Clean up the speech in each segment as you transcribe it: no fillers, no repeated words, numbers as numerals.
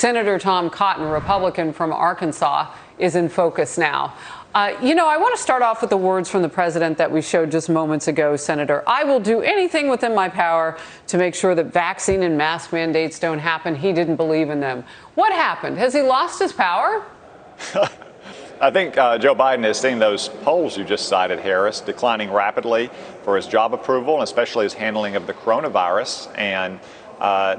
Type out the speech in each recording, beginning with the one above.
Senator Tom Cotton, Republican from Arkansas, is in focus now. I want to start off with the words from the president that we showed just moments ago, Senator. I will do anything within my power to make sure that vaccine and mask mandates don't happen. He didn't believe in them. What happened? Has he lost his power? I think Joe Biden has seen those polls you just cited, Harris, declining rapidly for his job approval and especially his handling of the coronavirus. And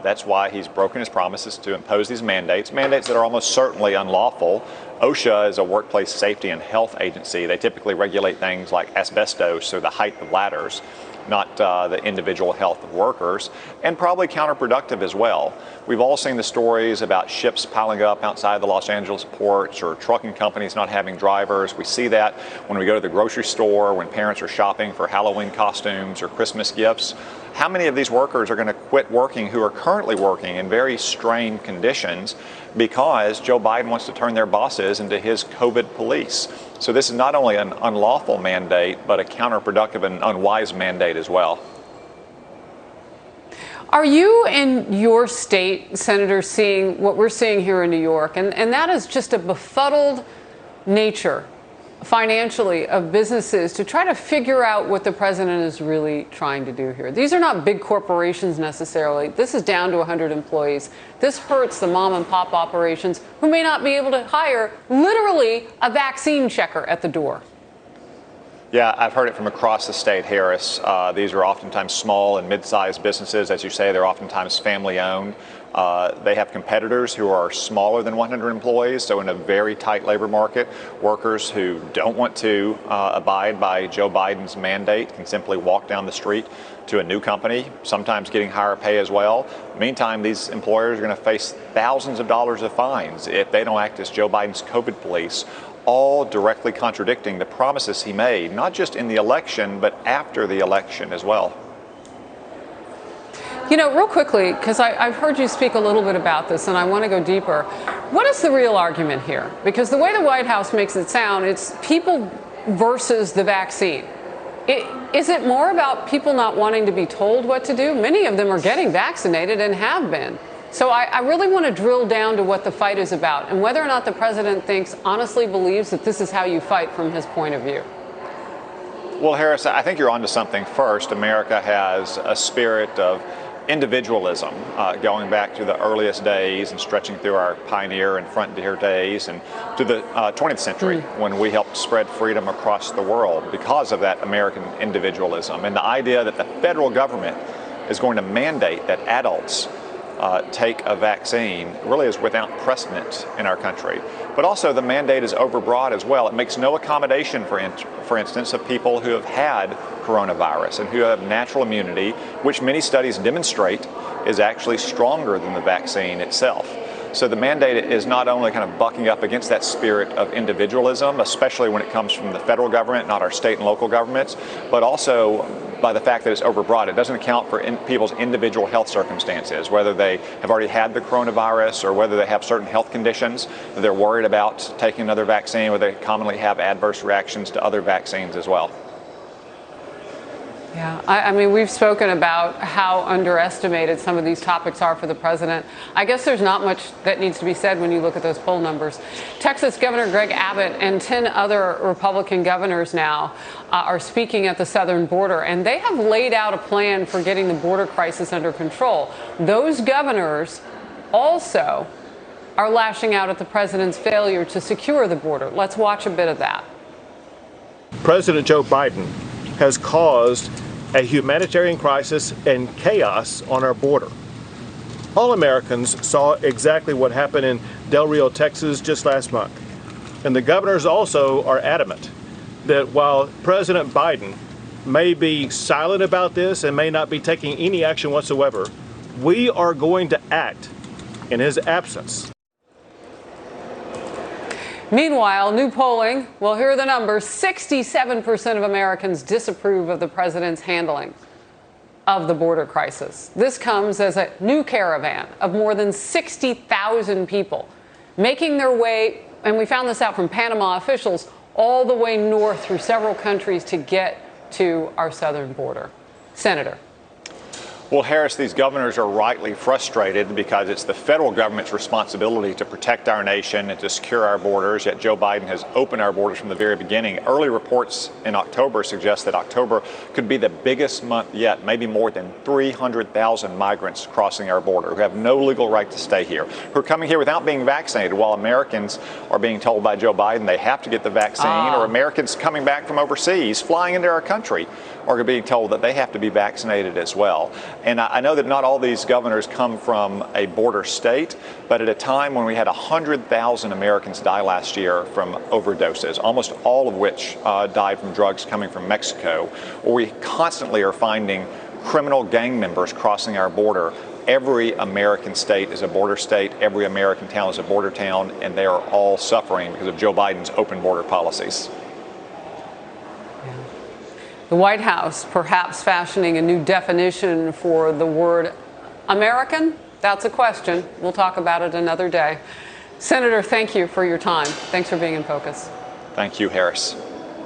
that's why he's broken his promises to impose these mandates that are almost certainly unlawful. OSHA is a workplace safety and health agency. They typically regulate things like asbestos or the height of ladders, not the individual health of workers, and probably counterproductive as well. We've all seen the stories about ships piling up outside the Los Angeles ports or trucking companies not having drivers. We see that when we go to the grocery store, when parents are shopping for Halloween costumes or Christmas gifts. How many of these workers are going to quit working who are currently working in very strained conditions because Joe Biden wants to turn their bosses into his COVID police? So this is not only an unlawful mandate, but a counterproductive and unwise mandate as well. Are you in your state, Senator, seeing what we're seeing here in New York? And that is just a befuddled nature financially of businesses to try to figure out what the president is really trying to do here. These are not big corporations necessarily. This is down to 100 employees. This hurts the mom and pop operations who may not be able to hire literally a vaccine checker at the door. Yeah, I've heard it from across the state, Harris. These are oftentimes small and mid-sized businesses. As you say, they're oftentimes family-owned. They have competitors who are smaller than 100 employees, so in a very tight labor market, workers who don't want to abide by Joe Biden's mandate can simply walk down the street to a new company, sometimes getting higher pay as well. Meantime, these employers are going to face thousands of dollars of fines if they don't act as Joe Biden's COVID police, all directly contradicting the promises he made, not just in the election, but after the election as well. Real quickly, because I've heard you speak a little bit about this and I want to go deeper. What is the real argument here? Because the way the White House makes it sound, it's people versus the vaccine. Is it more about people not wanting to be told what to do? Many of them are getting vaccinated and have been. So I really want to drill down to what the fight is about and whether or not the president honestly believes that this is how you fight from his point of view. Well, Harris, I think you're onto something. First, America has a spirit of individualism going back to the earliest days and stretching through our pioneer and frontier days and to the 20th century when we helped spread freedom across the world because of that American individualism. And the idea that the federal government is going to mandate that adults take a vaccine really is without precedent in our country. But also the mandate is overbroad as well. It makes no accommodation, for instance, of people who have had coronavirus and who have natural immunity, which many studies demonstrate is actually stronger than the vaccine itself. So the mandate is not only kind of bucking up against that spirit of individualism, especially when it comes from the federal government, not our state and local governments, but also by the fact that it's overbroad. It doesn't account for people's individual health circumstances, whether they have already had the coronavirus or whether they have certain health conditions that they're worried about taking another vaccine, or they commonly have adverse reactions to other vaccines as well. Yeah, I mean, we've spoken about how underestimated some of these topics are for the president. I guess there's not much that needs to be said when you look at those poll numbers. Texas Governor Greg Abbott and 10 other Republican governors now are speaking at the southern border, and they have laid out a plan for getting the border crisis under control. Those governors also are lashing out at the president's failure to secure the border. Let's watch a bit of that. President Joe Biden has caused a humanitarian crisis and chaos on our border. All Americans saw exactly what happened in Del Rio, Texas just last month. And the governors also are adamant that while President Biden may be silent about this and may not be taking any action whatsoever, we are going to act in his absence. Meanwhile, new polling, well, here are the numbers. 67% of Americans disapprove of the president's handling of the border crisis. This comes as a new caravan of more than 60,000 people making their way, and we found this out from Panama officials, all the way north through several countries to get to our southern border. Senator. Well, Harris, these governors are rightly frustrated because it's the federal government's responsibility to protect our nation and to secure our borders, yet Joe Biden has opened our borders from the very beginning. Early reports in October suggest that October could be the biggest month yet, maybe more than 300,000 migrants crossing our border who have no legal right to stay here, who are coming here without being vaccinated, while Americans are being told by Joe Biden they have to get the vaccine, or Americans coming back from overseas, flying into our country, are being told that they have to be vaccinated as well. And I know that not all these governors come from a border state, but at a time when we had 100,000 Americans die last year from overdoses, almost all of which died from drugs coming from Mexico, or we constantly are finding criminal gang members crossing our border. Every American state is a border state, every American town is a border town, and they are all suffering because of Joe Biden's open border policies. The White House perhaps fashioning a new definition for the word American? That's a question. We'll talk about it another day. Senator, thank you for your time. Thanks for being in focus. Thank you, Harris.